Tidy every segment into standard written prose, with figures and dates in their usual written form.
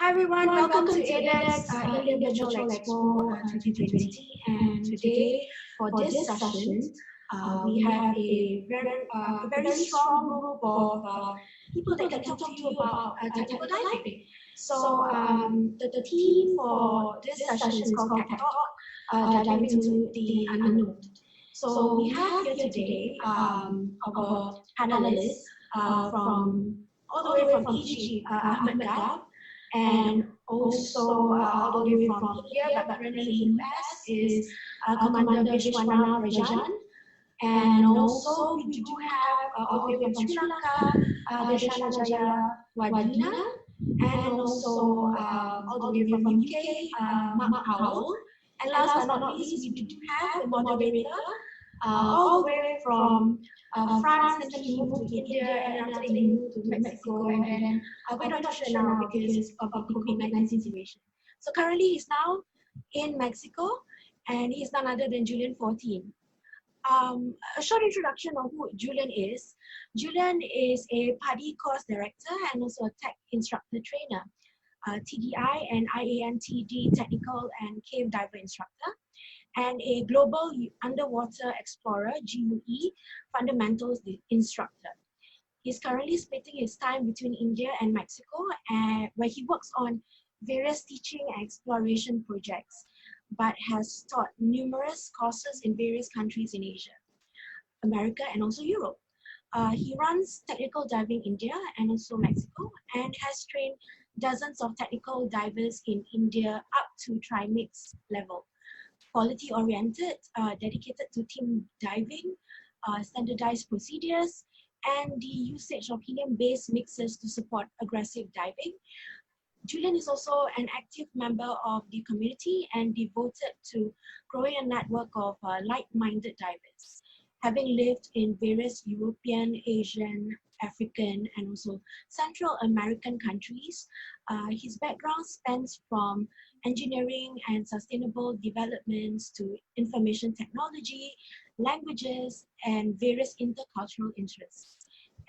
Hi everyone, welcome to ADEX India Virtual Expo 2020. And today, for this session, we have a very strong group of people that can talk to you about technical diving. So the theme for this session is called TEK TALK, diving into the unknown. So we have here today our panelists from all the way from Fiji, Ahmed Gab, and also all the way from India, but currently in US, is Commander Vishwana Rajan. And also we do have all the way from Sri Lanka, Deshana Jaya Wadina, and also all the way from UK, Mark Powell. And last but not least, we do have the moderator all the way from France, and then he moved to India, and after that he moved to Mexico, and then we're not sure now because of the COVID-19 situation. So currently he's now in Mexico, and he's none other than Julian 14. A short introduction of who Julian is. Julian is a PADI course director and also a tech instructor trainer, TDI and IANTD technical and cave diver instructor, and a global underwater explorer, GUE, fundamentals instructor. He's currently splitting his time between India and Mexico, where he works on various teaching and exploration projects, but has taught numerous courses in various countries in Asia, America, and also Europe. He runs Technical Diving India and also Mexico, and has trained dozens of technical divers in India up to trimix level. Quality-oriented, dedicated to team diving, standardized procedures, and the usage of helium-based mixers to support aggressive diving. Julian is also an active member of the community and devoted to growing a network of like-minded divers. Having lived in various European, Asian, African, and also Central American countries, his background spans from engineering and sustainable developments to information technology, languages, and various intercultural interests.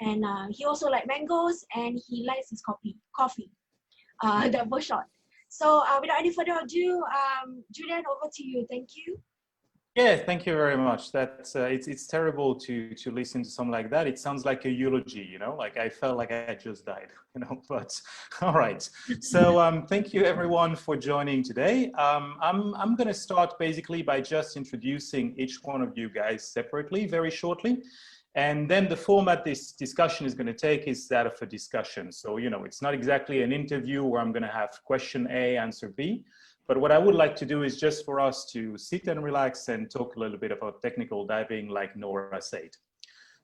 And he also likes mangoes, and he likes his coffee, double shot. So without any further ado, Julian, over to you. Thank you. Yeah, thank you very much. That's it's terrible to listen to something like that. It sounds like a eulogy, you know, like I felt like I just died, you know. But all right. So thank you everyone for joining today. I'm going to start basically by just introducing each one of you guys separately, very shortly. And then the format this discussion is going to take is that of a discussion. So, you know, it's not exactly an interview where I'm going to have question A, answer B. But what I would like to do is just for us to sit and relax and talk a little bit about technical diving, like Nora said.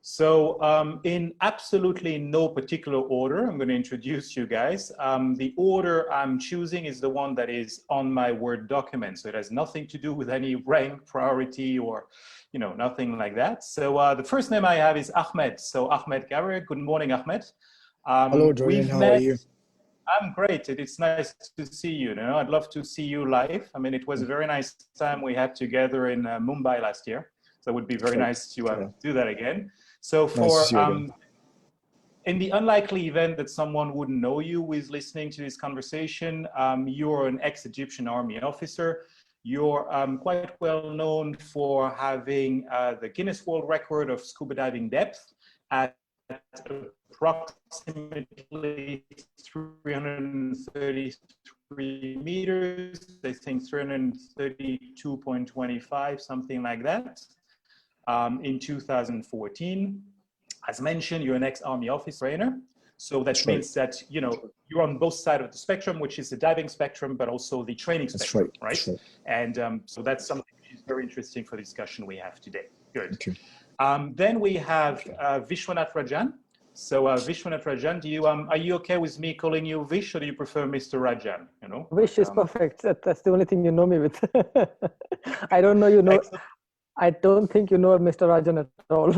So in absolutely no particular order, I'm going to introduce you guys. The order I'm choosing is the one that is on my Word document. So it has nothing to do with any rank, priority, or, you know, nothing like that. So the first name I have is Ahmed. So Ahmed Gawer. Good morning, Ahmed. Hello, Julian. How are you? I'm great. It's nice to see you. I'd love to see you live. I mean, it was a very nice time we had together in Mumbai last year. So it would be very nice to do that again. So for in the unlikely event that someone wouldn't know you who is listening to this conversation, you're an ex-Egyptian army officer. You're quite well known for having the Guinness World Record of scuba diving depth at approximately 333 meters, I think 332.25, something like that, in 2014. As mentioned, you're an ex-army officer trainer. So that means that, you know, you're on both sides of the spectrum, which is the diving spectrum, but also the training spectrum, right? And so that's something which is very interesting for the discussion we have today. Good. Okay. Then we have Vishwanath Rajan. So Vishwanath Rajan, do you are you okay with me calling you Vish, or do you prefer Mr. Rajan? You know, Vish is perfect. That's the only thing you know me with. I don't know, you know. Excellent. I don't think you know Mr. Rajan at all.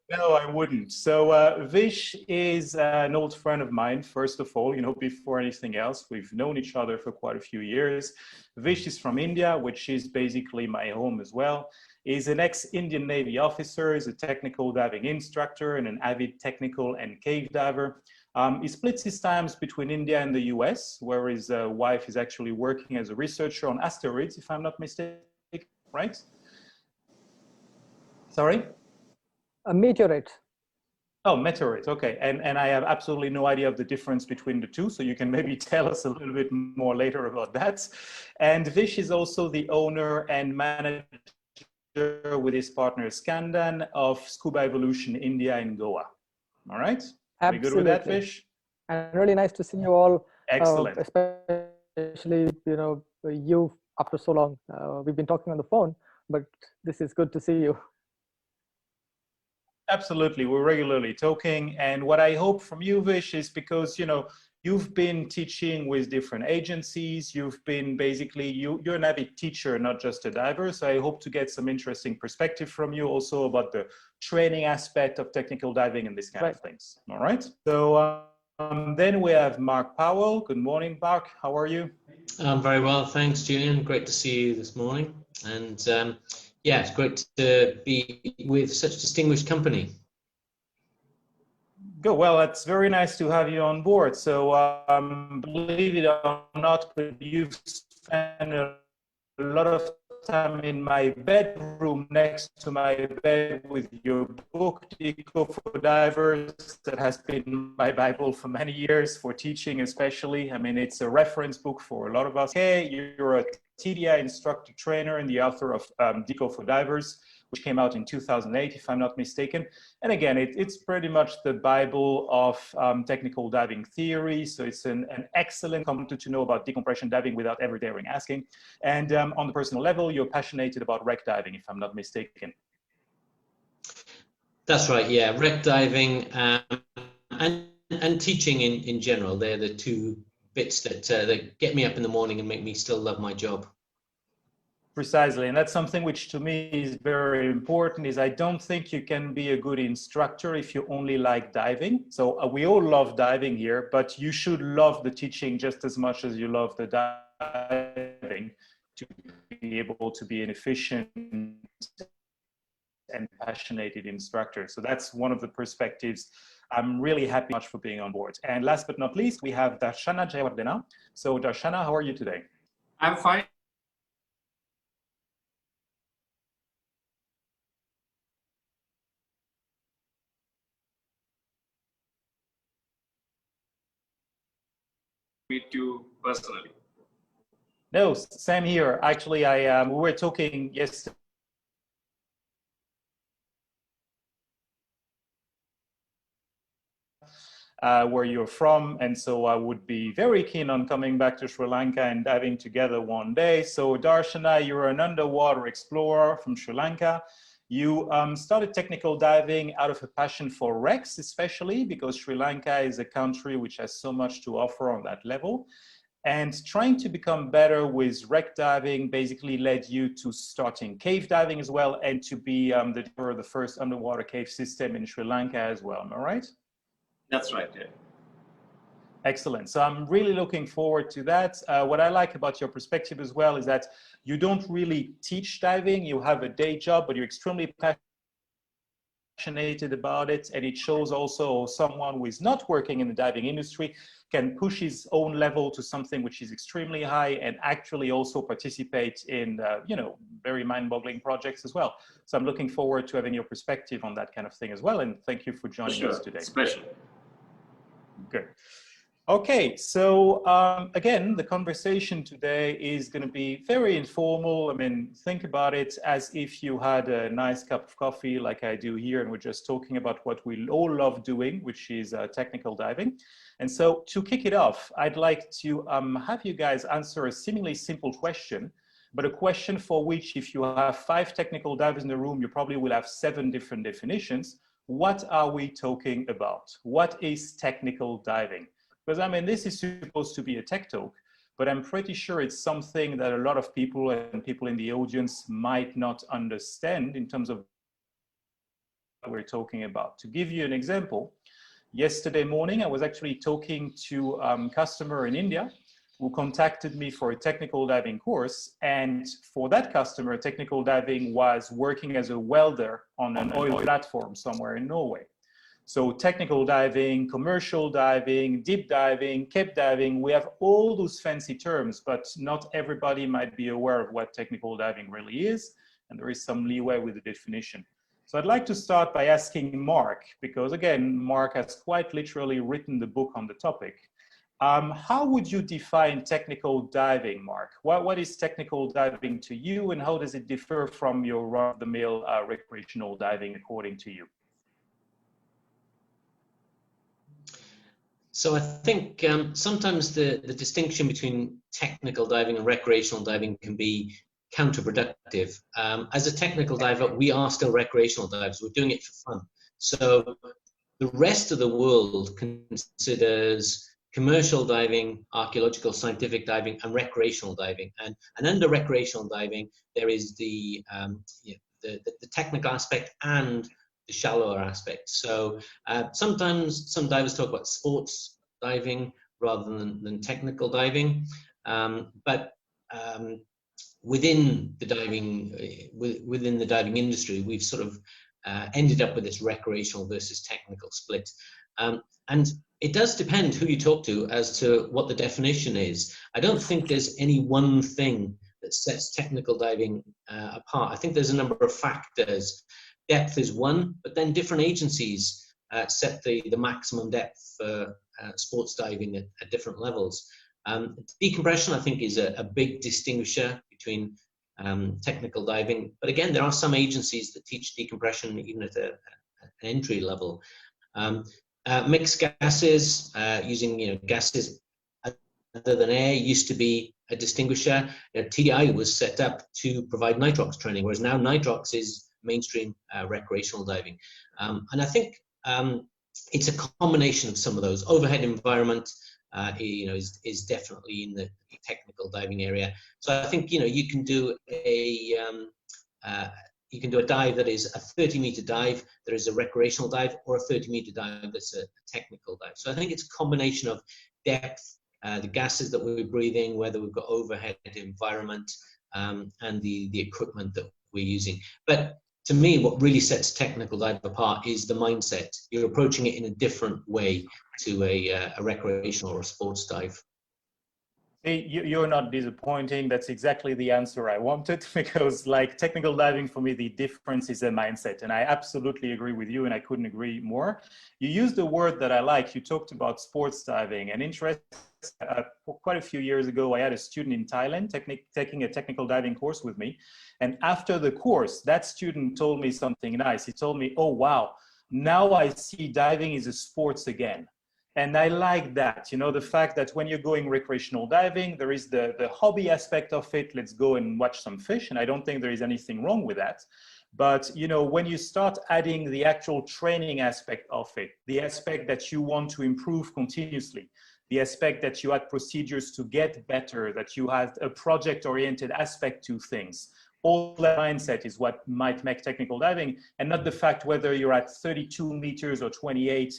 No, I wouldn't. So Vish is an old friend of mine, first of all, you know, before anything else. We've known each other for quite a few years. Vish is from India, which is basically my home as well. He's an ex-Indian Navy officer, is a technical diving instructor and an avid technical and cave diver. He splits his times between India and the US, where his wife is actually working as a researcher on asteroids, if I'm not mistaken, right? Sorry? A meteorite. Oh, meteorite, okay. And I have absolutely no idea of the difference between the two, so you can maybe tell us a little bit more later about that. And Vish is also the owner and manager with his partner Skandan of Scuba Evolution India in Goa. All right? Are we good with that, Vish? And really nice to see you all. Excellent. Especially, you after so long. We've been talking on the phone, but this is good to see you. Absolutely, we're regularly talking, and what I hope from you, Vish, is because you've been teaching with different agencies. You've been basically you're an avid teacher, not just a diver. So I hope to get some interesting perspective from you also about the training aspect of technical diving and this kind of things. All right. So then we have Mark Powell. Good morning, Mark. How are you? I'm very well, thanks, Julian. Great to see you this morning, and yeah, it's great to be with such distinguished company. Good. Well, it's very nice to have you on board. So believe it or not, but you've spent a lot of time in my bedroom next to my bed with your book, Eco for Divers, that has been my Bible for many years, for teaching especially. I mean, it's a reference book for a lot of us. Hey, you're a TDI instructor trainer and the author of Eco for Divers, which came out in 2008, if I'm not mistaken. And again, it's pretty much the Bible of technical diving theory. So it's an excellent content to know about decompression diving without ever daring asking. And on the personal level, you're passionate about wreck diving, if I'm not mistaken. That's right, yeah. Wreck diving and teaching in general, they're the two bits that get me up in the morning and make me still love my job. Precisely, and that's something which to me is very important, is I don't think you can be a good instructor if you only like diving. So we all love diving here, but you should love the teaching just as much as you love the diving to be able to be an efficient and passionate instructor. So that's one of the perspectives. I'm really happy much for being on board. And last but not least, we have Darshana Jayawardena. So Darshana, how are you today? I'm fine. Meet you personally. No, same here. Actually, we were talking yesterday. Where you're from, and so I would be very keen on coming back to Sri Lanka and diving together one day. So Darshana, you're an underwater explorer from Sri Lanka. You started technical diving out of a passion for wrecks, especially because Sri Lanka is a country which has so much to offer on that level. And trying to become better with wreck diving basically led you to starting cave diving as well, and to be the first underwater cave system in Sri Lanka as well. Am I right? That's right, yeah. Excellent. So I'm really looking forward to that. What I like about your perspective as well is that you don't really teach diving. You have a day job, but you're extremely passionate about it. And it shows also someone who is not working in the diving industry can push his own level to something which is extremely high and actually also participate in, very mind-boggling projects as well. So I'm looking forward to having your perspective on that kind of thing as well. And thank you for joining us today. Special. Good. Okay, so again, the conversation today is going to be very informal. I mean, think about it as if you had a nice cup of coffee like I do here, and we're just talking about what we all love doing, which is technical diving. And so to kick it off, I'd like to have you guys answer a seemingly simple question, but a question for which if you have 5 technical divers in the room, you probably will have 7 different definitions. What are we talking about? What is technical diving? Because I mean, this is supposed to be a tech talk, but I'm pretty sure it's something that a lot of people and people in the audience might not understand in terms of what we're talking about. To give you an example, yesterday morning, I was actually talking to a customer in India who contacted me for a technical diving course. And for that customer, technical diving was working as a welder on an oil platform somewhere in Norway. So technical diving, commercial diving, deep diving, cape diving, we have all those fancy terms, but not everybody might be aware of what technical diving really is, and there is some leeway with the definition. So I'd like to start by asking Mark, because again, Mark has quite literally written the book on the topic. How would you define technical diving, Mark? What is technical diving to you, and how does it differ from your run-of-the-mill recreational diving according to you? So I think sometimes the distinction between technical diving and recreational diving can be counterproductive. As a technical diver, we are still recreational divers. We're doing it for fun. So the rest of the world considers commercial diving, archaeological, scientific diving, and recreational diving. And under recreational diving, there is the technical aspect and the shallower aspect. So sometimes some divers talk about sports diving rather than technical diving, but within the diving industry, we've sort of ended up with this recreational versus technical split. And it does depend who you talk to as to what the definition is. I don't think there's any one thing that sets technical diving apart. I think there's a number of factors. Depth is one, but then different agencies set the maximum depth for sports diving at different levels. Decompression, I think, is a big distinguisher between technical diving. But again, there are some agencies that teach decompression even at an entry level. Mixed gases, using gases other than air used to be a distinguisher. TDI was set up to provide nitrox training, whereas now nitrox is mainstream recreational diving. And I think it's a combination of some of those. Overhead environment is definitely in the technical diving area. So I think you can do a dive that is a 30-meter dive that is a recreational dive, or a 30-meter dive that's a technical dive. So I think it's a combination of depth, the gases that we're breathing, whether we've got overhead environment, and the equipment that we're using. But to me, what really sets technical dive apart is the mindset. You're approaching it in a different way to a recreational or a sports dive. See, you're not disappointing. That's exactly the answer I wanted, because like technical diving, for me, the difference is a mindset. And I absolutely agree with you, and I couldn't agree more. You used a word that I like. You talked about sports diving. And interesting, quite a few years ago, I had a student in Thailand taking a technical diving course with me. And after the course, that student told me something nice. He told me, oh, wow, now I see diving is a sports again. And I like that, the fact that when you're going recreational diving, there is the hobby aspect of it. Let's go and watch some fish. And I don't think there is anything wrong with that. But, when you start adding the actual training aspect of it, the aspect that you want to improve continuously, the aspect that you had procedures to get better, that you had a project-oriented aspect to things, all that mindset is what might make technical diving, and not the fact whether you're at 32 meters or 28,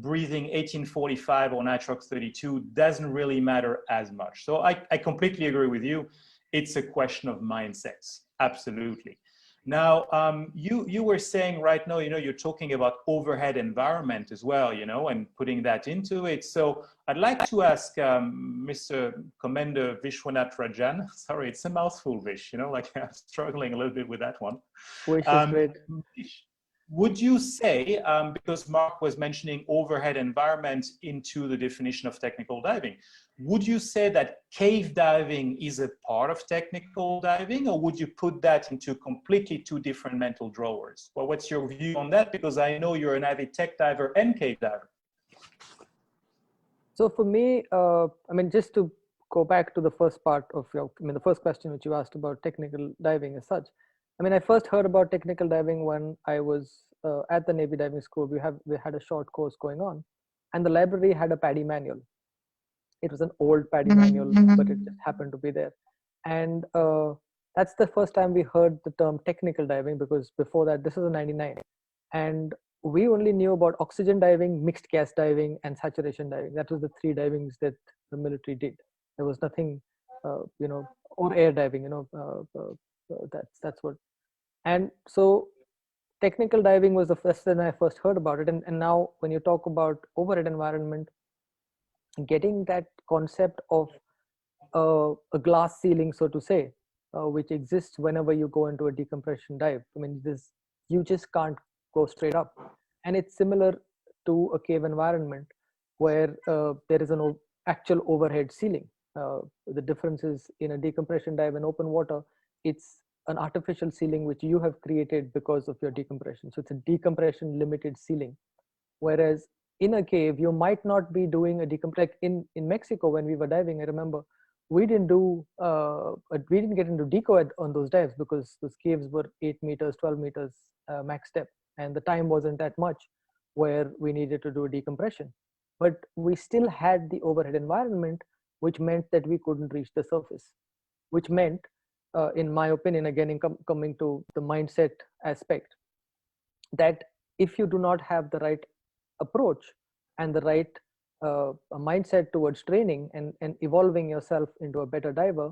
breathing 1845 or nitrox 32 doesn't really matter as much. So I completely agree with you. It's a question of mindsets, absolutely. Now, you were saying right now, you're talking about overhead environment as well, and putting that into it. So I'd like to ask Mr. Commander Vishwanath Rajan. Sorry, it's a mouthful, Vish, like I'm struggling a little bit with that one. Wish is great. Would you say, because Mark was mentioning overhead environment into the definition of technical diving, would you say that cave diving is a part of technical diving, or would you put that into completely two different mental drawers? Well, what's your view on that? Because I know you're an avid tech diver and cave diver. So for me, just to go back to the first part of the first question which you asked about technical diving as such. I first heard about technical diving when I was at the Navy Diving School. We had a short course going on, and the library had a PADI manual. It was an old PADI manual, but it just happened to be there. And that's the first time we heard the term technical diving, because before that, this is a 99. And we only knew about oxygen diving, mixed gas diving, and saturation diving. That was the three divings that the military did. There was nothing, or air diving, that's what. And so technical diving was the first when I first heard about it. And now when you talk about overhead environment, getting that concept of a glass ceiling, so to say, which exists whenever you go into a decompression dive. I mean, you just can't go straight up. And it's similar to a cave environment where there is an actual overhead ceiling. The difference is in a decompression dive in open water, it's an artificial ceiling which you have created because of your decompression. So it's a decompression limited ceiling. Whereas in a cave, you might not be doing a decompression. Like in Mexico, when we were diving, I remember we didn't get into deco on those dives because those caves were 8 meters, 12 meters max depth, and the time wasn't that much where we needed to do a decompression. But we still had the overhead environment, which meant that we couldn't reach the surface, which meant, in my opinion, again, coming to the mindset aspect, that if you do not have the right approach and the right mindset towards training and evolving yourself into a better diver,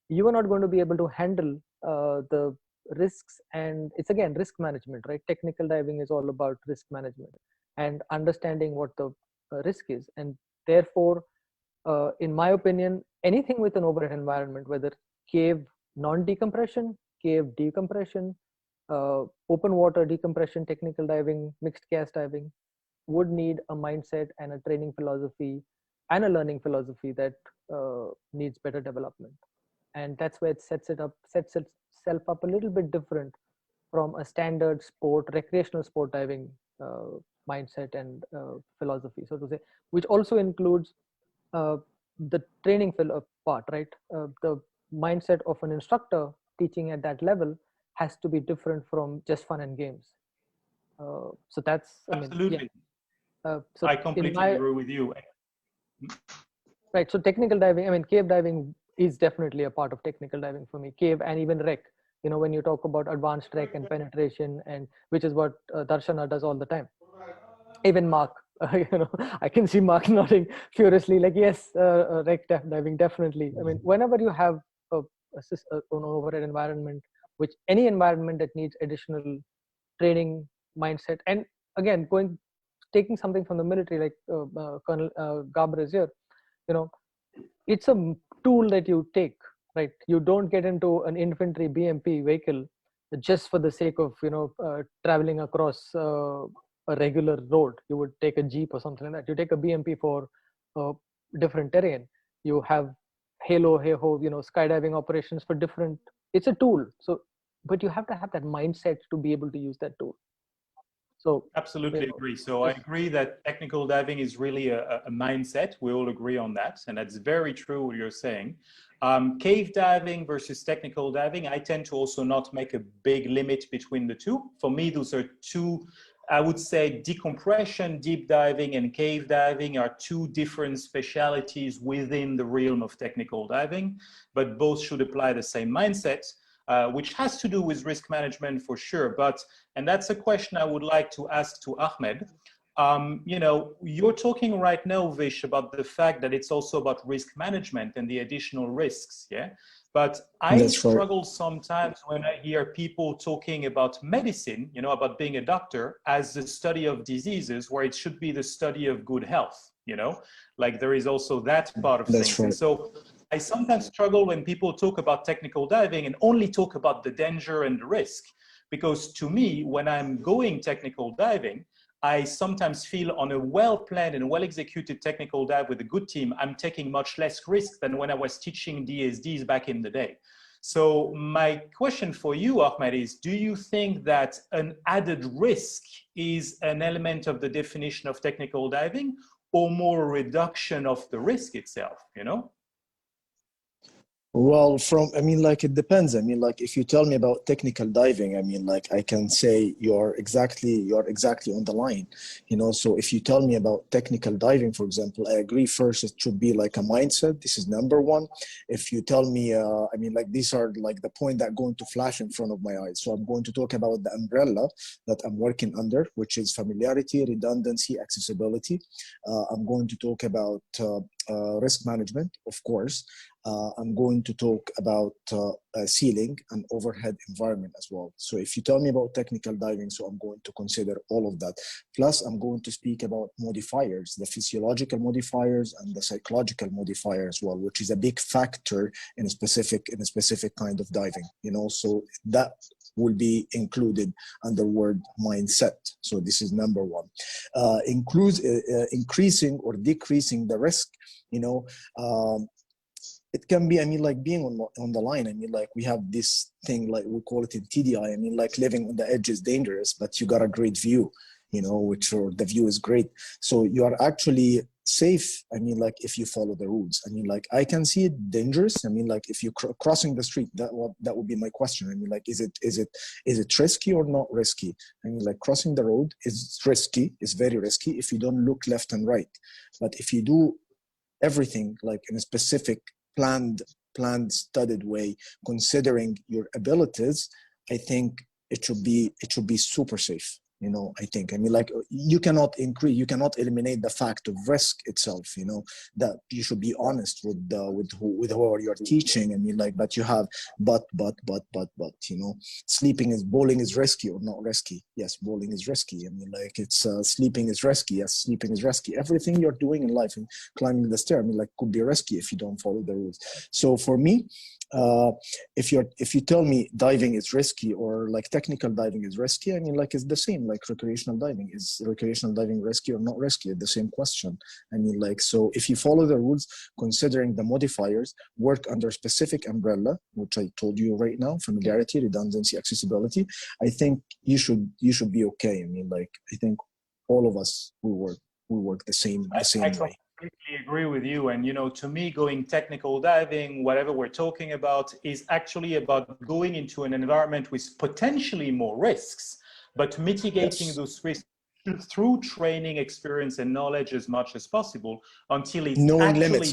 you are not going to be able to handle the risks. And it's again risk management, right? Technical diving is all about risk management and understanding what the risk is. And therefore, in my opinion, anything with an overhead environment, whether cave non-decompression, cave decompression, open water decompression, technical diving, mixed gas diving, would need a mindset and a training philosophy and a learning philosophy that needs better development. And that's where it sets itself up a little bit different from a standard sport, recreational sport diving mindset and philosophy, so to say, which also includes the training part, right? The mindset of an instructor teaching at that level has to be different from just fun and games. So that's, Absolutely. I mean, yeah. So I completely agree with you. Right. So technical diving, I mean, cave diving is definitely a part of technical diving for me. Cave and even rec. You know, when you talk about advanced rec and penetration, and which is what Darshana does all the time. Even Mark, you know, I can see Mark nodding furiously, like yes, rec diving definitely. I mean, whenever you have an overhead environment, which any environment that needs additional training mindset, and again, taking something from the military, like Colonel Gabr is here, you know, it's a tool that you take, right? You don't get into an infantry BMP vehicle just for the sake of, you know, traveling across a regular road. You would take a Jeep or something like that. You take a BMP for different terrain. You have halo, hey-ho, you know, skydiving operations for different, it's a tool. So, but you have to have that mindset to be able to use that tool. So absolutely agree. So I agree that technical diving is really a mindset. We all agree on that. And that's very true what you're saying. Cave diving versus technical diving, I tend to also not make a big limit between the two. For me, those are two, I would say decompression, deep diving, and cave diving are two different specialities within the realm of technical diving, but both should apply the same mindset. Which has to do with risk management for sure. And that's a question I would like to ask to Ahmed. You know, you're talking right now, Vish, about the fact that it's also about risk management and the additional risks, yeah? But I struggle sometimes when I hear people talking about medicine, you know, about being a doctor as the study of diseases, where it should be the study of good health, you know? Like there is also that part of things. And so I sometimes struggle when people talk about technical diving and only talk about the danger and the risk, because to me, when I'm going technical diving, I sometimes feel on a well-planned and well-executed technical dive with a good team, I'm taking much less risk than when I was teaching DSDs back in the day. So my question for you, Ahmed, is do you think that an added risk is an element of the definition of technical diving, or more a reduction of the risk itself, you know? Well, I mean, like, it depends. I mean, like, if you tell me about technical diving, I mean, like, I can say you're exactly on the line, you know? So if you tell me about technical diving, for example, I agree first, it should be like a mindset. This is number one. If you tell me, I mean, like, these are like the point that going to flash in front of my eyes. So I'm going to talk about the umbrella that I'm working under, which is familiarity, redundancy, accessibility. I'm going to talk about risk management, of course. I'm going to talk about ceiling and overhead environment as well. So if you tell me about technical diving, so I'm going to consider all of that. Plus, I'm going to speak about modifiers, the physiological modifiers and the psychological modifier as well, which is a big factor in a specific kind of diving. You know, so that will be included under word mindset. So this is number one. Increasing or decreasing the risk, you know, it can be, I mean, like being on the line. I mean, like we have this thing, like we call it in TDI. I mean, like living on the edge is dangerous, but you got a great view, you know, the view is great. So you are actually safe. I mean, like if you follow the rules. I mean, like I can see it dangerous. I mean, like if you're crossing the street, that would be my question. I mean, like, is it risky or not risky? I mean, like crossing the road is risky. It's very risky if you don't look left and right. But if you do everything like in a specific planned studied way, considering your abilities, I think it should be super safe. You know, I think, I mean, like you cannot eliminate the fact of risk itself, you know, that you should be honest with whoever you're teaching. I mean, like, but you have, but, you know, bowling is risky or not risky. Yes, bowling is risky. I mean, like it's, sleeping is risky. Yes, sleeping is risky. Everything you're doing in life and climbing the stair, I mean, like could be risky if you don't follow the rules. So for me, if you tell me diving is risky or like technical diving is risky, I mean, like it's the same. Like recreational diving, is recreational diving risky or not risky? The same question. I mean, like, so if you follow the rules, considering the modifiers, work under specific umbrella, which I told you right now, familiarity, redundancy, accessibility, I think you should be okay. I mean, like I think all of us will work the same way. I completely agree with you. And, you know, to me, going technical diving, whatever we're talking about, is actually about going into an environment with potentially more risks, but mitigating those risks through training, experience, and knowledge as much as possible until it's knowing limits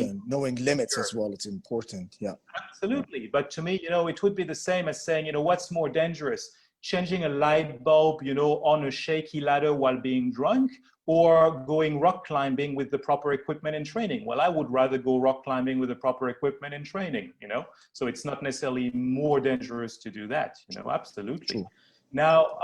sure. as well. It's important. Yeah, absolutely. But to me, you know, it would be the same as saying, you know, what's more dangerous? Changing a light bulb, you know, on a shaky ladder while being drunk, or going rock climbing with the proper equipment and training? Well, I would rather go rock climbing with the proper equipment and training, you know? So it's not necessarily more dangerous to do that, you know, absolutely. True. Now,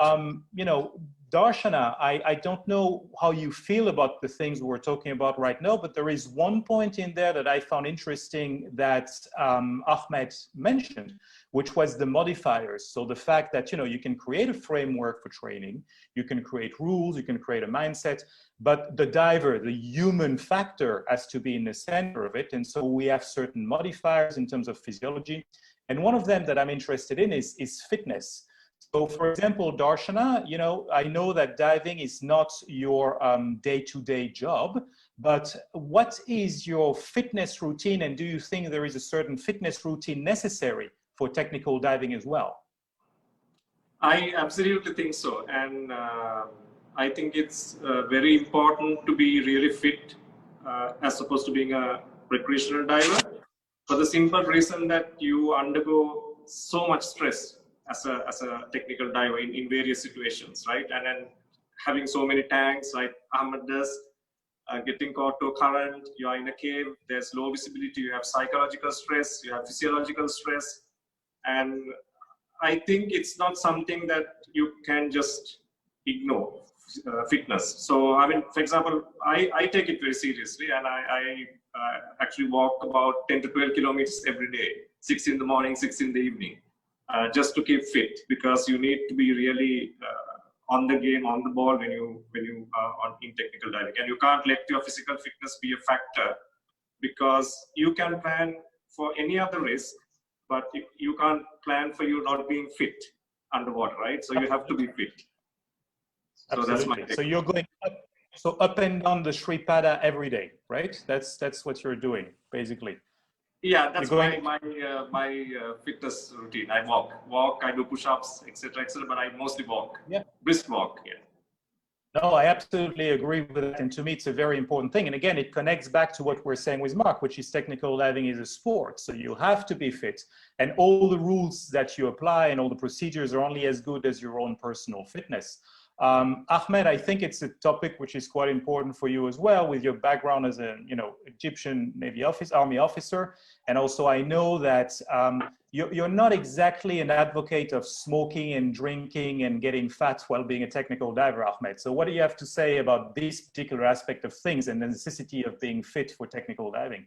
you know, Darshana, I don't know how you feel about the things we're talking about right now, but there is one point in there that I found interesting that Ahmed mentioned, which was the modifiers. So the fact that, you know, you can create a framework for training, you can create rules, you can create a mindset, but the diver, the human factor has to be in the center of it. And so we have certain modifiers in terms of physiology. And one of them that I'm interested in is fitness. So for example, Darshana, you know, I know that diving is not your day-to-day job, but what is your fitness routine? And do you think there is a certain fitness routine necessary for technical diving as well? I absolutely think so. And I think it's very important to be really fit as opposed to being a recreational diver, for the simple reason that you undergo so much stress as a technical diver in various situations, right? And then having so many tanks, like Ahmed does, getting caught to a current, you are in a cave, there's low visibility, you have psychological stress, you have physiological stress. And I think it's not something that you can just ignore, fitness. So, I mean, for example, I take it very seriously, and I actually walk about 10 to 12 kilometers every day, 6 in the morning, 6 in the evening, just to keep fit, because you need to be really on the game, on the ball when you are in technical diving. And you can't let your physical fitness be a factor, because you can plan for any other risk, but you can't plan for you not being fit underwater, right? So you have to be fit. So absolutely. that's my take. So you're going up and down the Sripada every day, right? That's what you're doing, basically. Yeah, that's my fitness routine. I walk, I do push-ups, etc., but I mostly walk. Yeah, brisk walk. Yeah. No, I absolutely agree with that. And to me, it's a very important thing. And again, it connects back to what we're saying with Mark, which is technical diving is a sport. So you have to be fit. And all the rules that you apply and all the procedures are only as good as your own personal fitness. Ahmed, I think it's a topic which is quite important for you as well, with your background as a Egyptian Army officer, and also I know that you're not exactly an advocate of smoking and drinking and getting fat while being a technical diver, Ahmed. So what do you have to say about this particular aspect of things and the necessity of being fit for technical diving?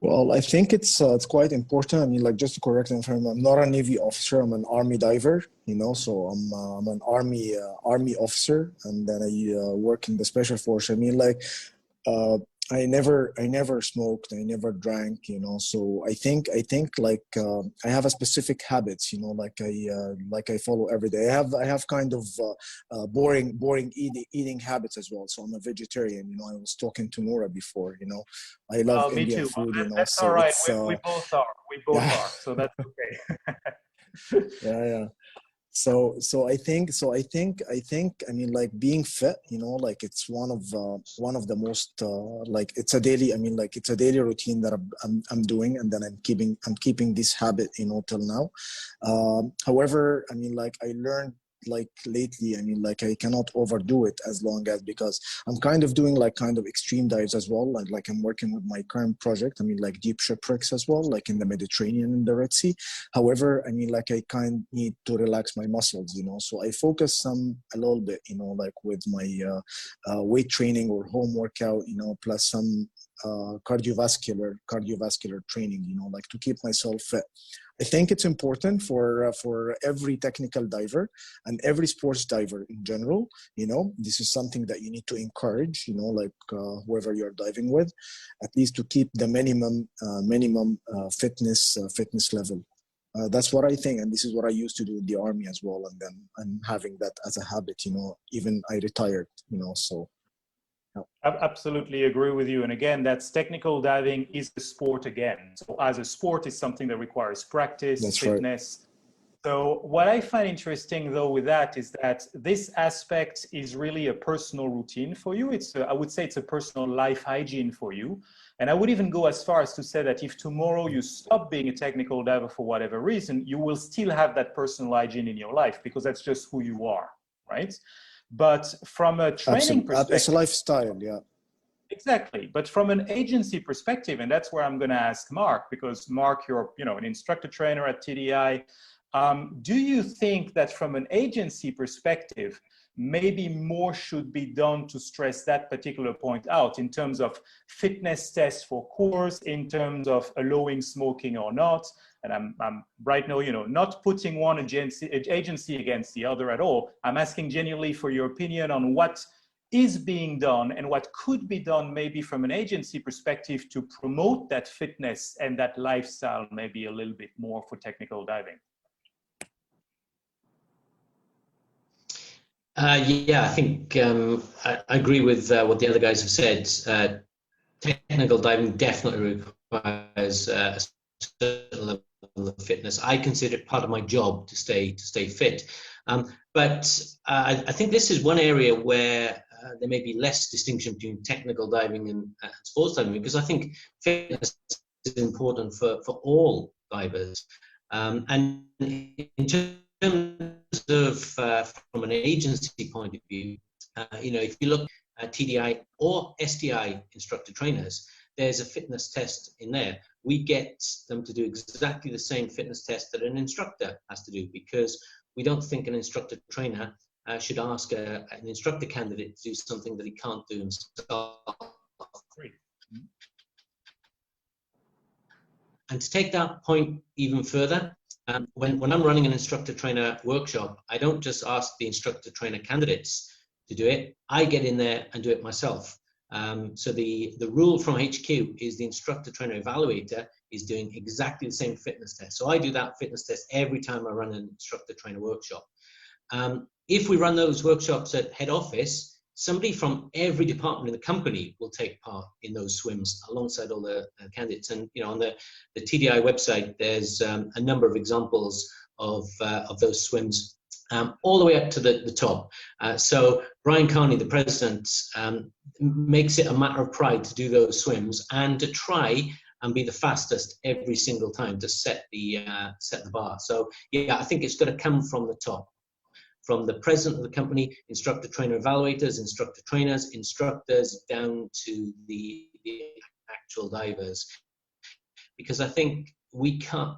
Well, I think it's quite important. I mean, like, just to correct you, I'm not a Navy officer. I'm an Army diver. So I'm an Army officer, and then I work in the Special Force. I mean, like, I never smoked. I never drank. So I think like I have a specific habits. Like I follow every day. I have kind of boring eating habits as well. So I'm a vegetarian. I was talking to Nora before. I love Me Indian too. food. That's So all right. it's We both are. We both yeah. are. So that's okay. Yeah. So I think I mean, like, being fit, like, it's one of the most like, it's a daily, I mean, like, it's a daily routine that I'm doing, and then I'm keeping this habit till now. However, I mean, like, I learned, like, lately, I mean, like, I cannot overdo it as long as, because I'm kind of doing, like, kind of extreme dives as well. Like I'm working with my current project, I mean, like, deep shipwrecks as well, like in the Mediterranean and the Red Sea. However, I mean, like, I kind of need to relax my muscles, so I focus a little bit, like, with my weight training or home workout, plus some cardiovascular training, like, to keep myself fit. I think it's important for every technical diver and every sports diver in general. This is something that you need to encourage. Like, whoever you're diving with, at least to keep the minimum fitness level. That's what I think, and this is what I used to do in the Army as well. And then I'm having that as a habit. Even I retired. So. I absolutely agree with you. And again, that's technical diving is a sport again. So as a sport, it's something that requires practice, That's fitness. Right. So what I find interesting, though, with that is that this aspect is really a personal routine for you. I would say it's a personal life hygiene for you. And I would even go as far as to say that if tomorrow you stop being a technical diver for whatever reason, you will still have that personal hygiene in your life, because that's just who you are, right? But from a training perspective, it's a lifestyle, yeah. Exactly. But from an agency perspective, and that's where I'm going to ask Mark, because Mark, you're an instructor trainer at TDI. Do you think that from an agency perspective, maybe more should be done to stress that particular point out in terms of fitness tests for course, in terms of allowing smoking or not? And I'm right now, not putting one agency against the other at all. I'm asking genuinely for your opinion on what is being done and what could be done maybe from an agency perspective to promote that fitness and that lifestyle maybe a little bit more for technical diving. Yeah, I think I agree with what the other guys have said. Technical diving definitely requires a certain level of fitness. I consider it part of my job to stay fit. But I think this is one area where there may be less distinction between technical diving and sports diving, because I think fitness is important for all divers. And in terms of from an agency point of view, if you look at TDI or STI instructor trainers, there's a fitness test in there. We get them to do exactly the same fitness test that an instructor has to do, because we don't think an instructor trainer should ask an instructor candidate to do something that he can't do himself. Great. And to take that point even further, when I'm running an instructor trainer workshop, I don't just ask the instructor trainer candidates to do it. I get in there and do it myself. So the rule from HQ is the instructor trainer evaluator is doing exactly the same fitness test. So I do that fitness test every time I run an instructor trainer workshop. If we run those workshops at head office, somebody from every department in the company will take part in those swims alongside all the candidates. And on the TDI website, there's a number of examples of those swims, all the way up to the top. So Brian Carney, the president, makes it a matter of pride to do those swims and to try and be the fastest every single time to set the bar. So yeah, I think it's got to come from the top. from the president of the company, instructor, trainer, evaluators, instructor, trainers, instructors, down to the actual divers. Because I think we can't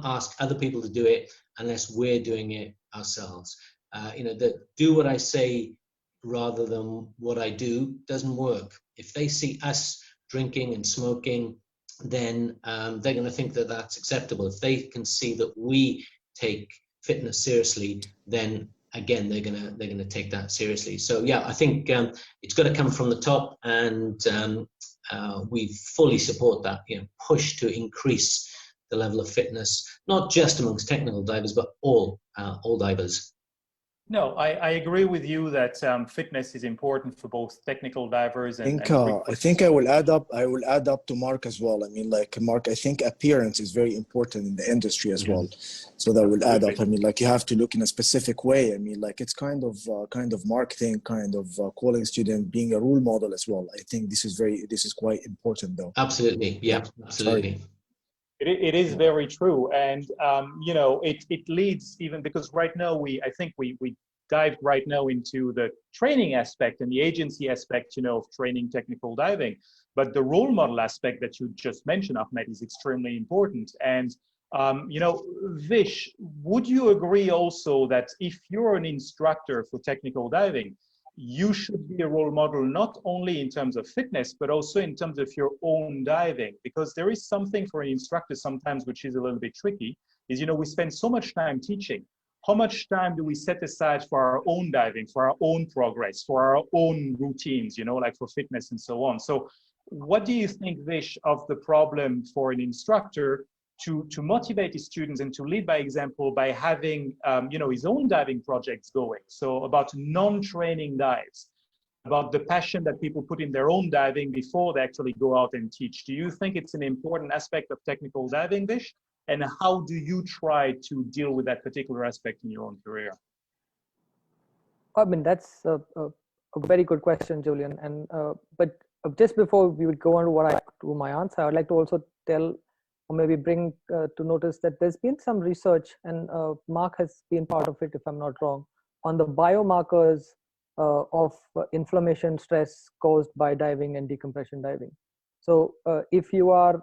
ask other people to do it unless we're doing it ourselves. The do what I say rather than what I do doesn't work. If they see us drinking and smoking, then they're going to think that that's acceptable. If they can see that we take fitness seriously, then again they're gonna take that seriously. So yeah, I think it's got to come from the top, and we fully support that push to increase the level of fitness, not just amongst technical divers, but all divers. No, I agree with you that fitness is important for both technical divers and I think I will add up to Mark as well. I mean, like Mark, I think appearance is very important in the industry as well. So that will add up. I mean, like you have to look in a specific way. I mean, like it's kind of marketing, kind of calling student, being a role model as well. I think this is quite important though. Absolutely, yeah, absolutely. Sorry. It is very true, and it leads, even because right now I think we dived right now into the training aspect and the agency aspect, of training technical diving, but the role model aspect that you just mentioned, Ahmed, is extremely important. And Vish, would you agree also that if you're an instructor for technical diving, you should be a role model, not only in terms of fitness, but also in terms of your own diving? Because there is something for an instructor sometimes which is a little bit tricky, is, we spend so much time teaching. How much time do we set aside for our own diving, for our own progress, for our own routines, like for fitness and so on? So what do you think, Vish, of the problem for an instructor to motivate his students and to lead by example by having his own diving projects going? So about non-training dives, about the passion that people put in their own diving before they actually go out and teach. Do you think it's an important aspect of technical diving, Vish? And how do you try to deal with that particular aspect in your own career? I mean, that's a very good question, Julian. And but just before we would go on to my answer, I'd like to also tell, or maybe bring to notice that there's been some research, and Mark has been part of it, if I'm not wrong, on the biomarkers of inflammation, stress caused by diving and decompression diving. So if you are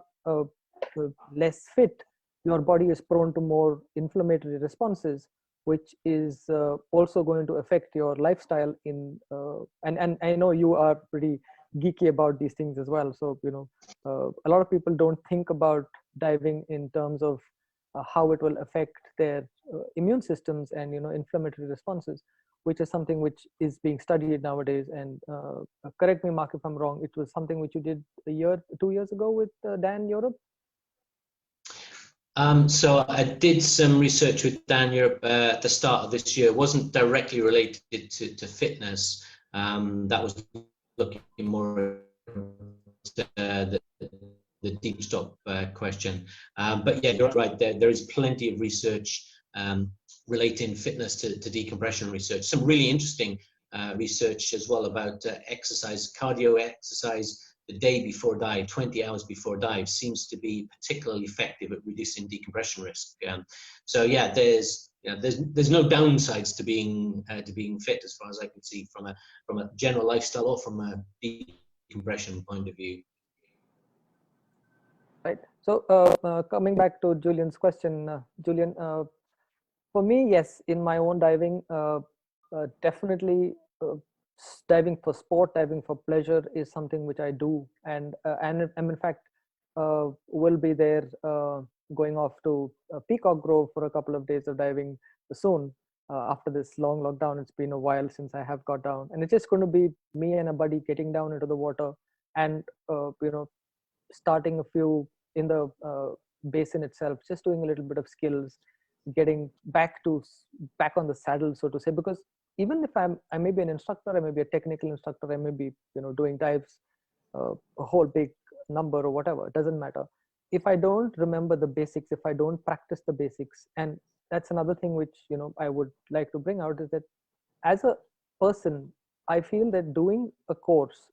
less fit, your body is prone to more inflammatory responses, which is also going to affect your lifestyle. And I know you are pretty geeky about these things as well. So a lot of people don't think about diving in terms of how it will affect their immune systems and inflammatory responses, which is something which is being studied nowadays. And correct me, Mark, if I'm wrong, it was something which you did 2 years ago with Dan Europe. So I did some research with Dan Europe at the start of this year. It wasn't directly related to fitness. That was looking more at the deep stop question. But yeah, you're right. There is plenty of research relating fitness to decompression research. Some really interesting research as well about exercise, cardio exercise. The day before dive, 20 hours before dive, seems to be particularly effective at reducing decompression risk. So yeah, there's no downsides to being fit, as far as I can see, from a general lifestyle or from a decompression point of view. Right. So coming back to Julian's question, Julian, for me, yes, in my own diving, definitely. Diving for sport, diving for pleasure is something which I do, and I'm in fact will be there going off to Peacock Grove for a couple of days of diving soon. After this long lockdown, it's been a while since I have got down, and it's just going to be me and a buddy getting down into the water and starting a few in the basin itself, just doing a little bit of skills, getting back on the saddle, so to say, because even if I may be an instructor, I may be a technical instructor, I may be doing dives, a whole big number or whatever, it doesn't matter. If I don't remember the basics, if I don't practice the basics, and that's another thing which I would like to bring out, is that as a person, I feel that doing a course,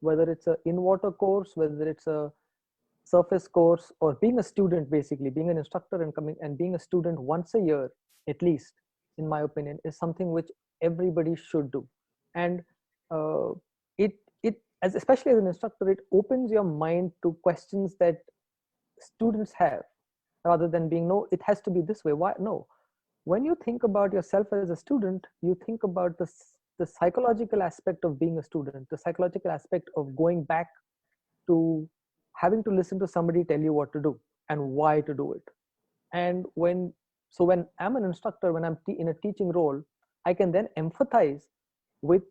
whether it's an in-water course, whether it's a surface course, or being a student, basically being an instructor and coming and being a student once a year at least, in my opinion, is something which everybody should do. And especially as an instructor, it opens your mind to questions that students have, rather than being, no, it has to be this way. Why? No. When you think about yourself as a student, you think about the psychological aspect of being a student, the psychological aspect of going back to having to listen to somebody tell you what to do and why to do it. And when I'm an instructor, when I'm in a teaching role, I can then empathize with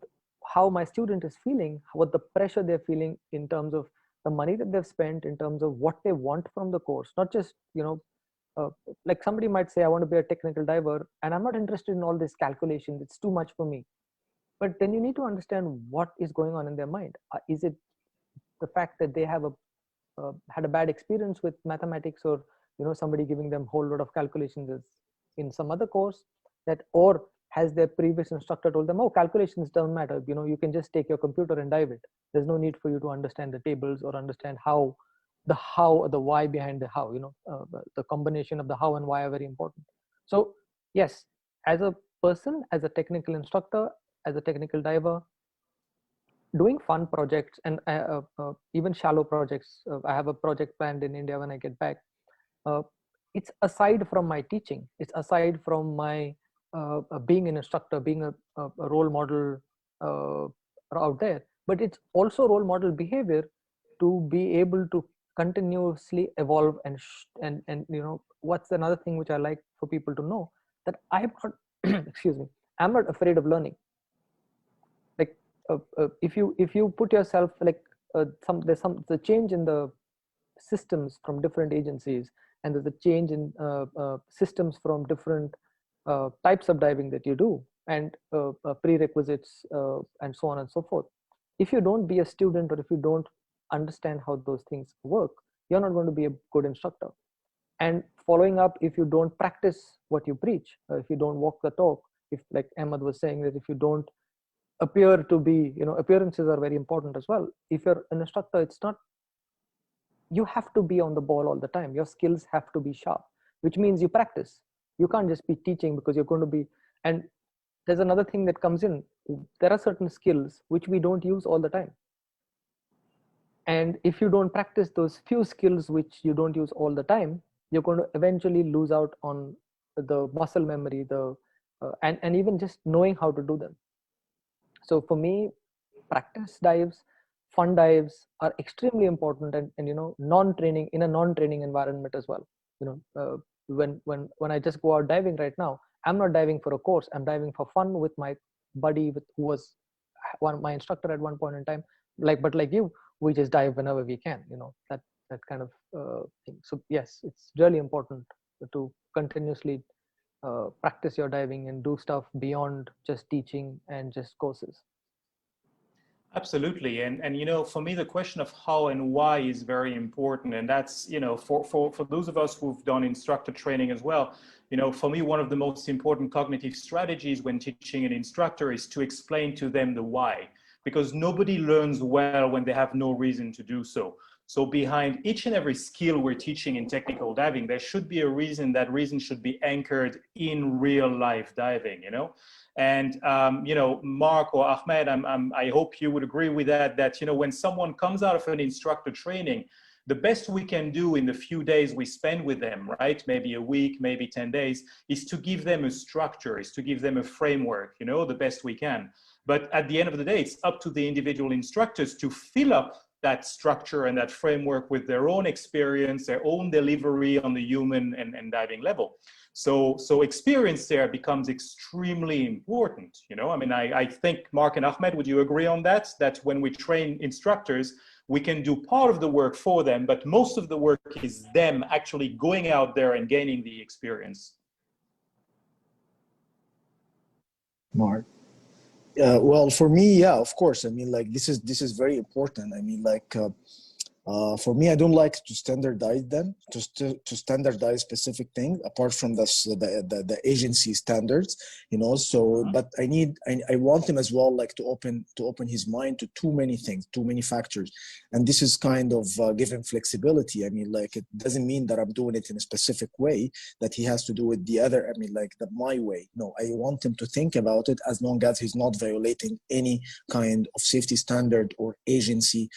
how my student is feeling, what the pressure they're feeling in terms of the money that they've spent, in terms of what they want from the course. Not just, like somebody might say, I want to be a technical diver and I'm not interested in all this calculation, it's too much for me. But then you need to understand what is going on in their mind. Is it the fact that they have had a bad experience with mathematics, or somebody giving them a whole lot of calculations in some other course, or has their previous instructor told them, oh, calculations don't matter, you can just take your computer and dive it, there's no need for you to understand the tables or understand how or the why behind the how. The combination of the how and why are very important. So yes, as a person, as a technical instructor, as a technical diver, doing fun projects and even shallow projects. I have a project planned in India when I get back. It's aside from my teaching. It's aside from my being an instructor, being a role model out there. But it's also role model behavior to be able to continuously evolve and what's another thing which I like for people to know, that I'm not excuse me, I'm not afraid of learning. Like if you put yourself like there's the change in the systems from different agencies, and there's a change in systems from different types of diving that you do, and prerequisites and so on and so forth. If you don't be a student, or if you don't understand how those things work, you're not going to be a good instructor. And following up, if you don't practice what you preach, if you don't walk the talk, if, like Ahmed was saying, that if you don't appear to be, appearances are very important as well. If you're an instructor, it's not, you have to be on the ball all the time. Your skills have to be sharp, which means you practice. You can't just be teaching because you're going to be, and there's another thing that comes in. There are certain skills which we don't use all the time. And if you don't practice those few skills which you don't use all the time, you're going to eventually lose out on the muscle memory, and even just knowing how to do them. So for me, practice dives, fun dives are extremely important, and non-training, in a non-training environment as well. When I just go out diving right now, I'm not diving for a course. I'm diving for fun with my buddy, who was my instructor at one point in time. But like you, we just dive whenever we can. That kind of thing. So yes, it's really important to continuously practice your diving and do stuff beyond just teaching and just courses. Absolutely. And for me, the question of how and why is very important. And that's, for those of us who've done instructor training as well, for me, one of the most important cognitive strategies when teaching an instructor is to explain to them the why, because nobody learns well when they have no reason to do so. So behind each and every skill we're teaching in technical diving, there should be a reason. That reason should be anchored in real life diving, And, Mark or Ahmed, I hope you would agree with that, when someone comes out of an instructor training, the best we can do in the few days we spend with them, right? Maybe a week, maybe 10 days, is to give them a structure, is to give them a framework, the best we can. But at the end of the day, it's up to the individual instructors to fill up that structure and that framework with their own experience, their own delivery on the human and diving level. So experience there becomes extremely important. I think Mark and Ahmed, would you agree on that? That when we train instructors, we can do part of the work for them, but most of the work is them actually going out there and gaining the experience. Mark? Well, for me, yeah, of course. I mean, like this is very important. I mean, like For me, I don't like to standardize them, to standardize specific things apart from the agency standards, you know. So, but I want him as well, like to open his mind to too many things, too many factors, and this is kind of give him flexibility. I mean, like it doesn't mean that I'm doing it in a specific way that he has to do it the other. I mean, like my way. No, I want him to think about it as long as he's not violating any kind of safety standard or agency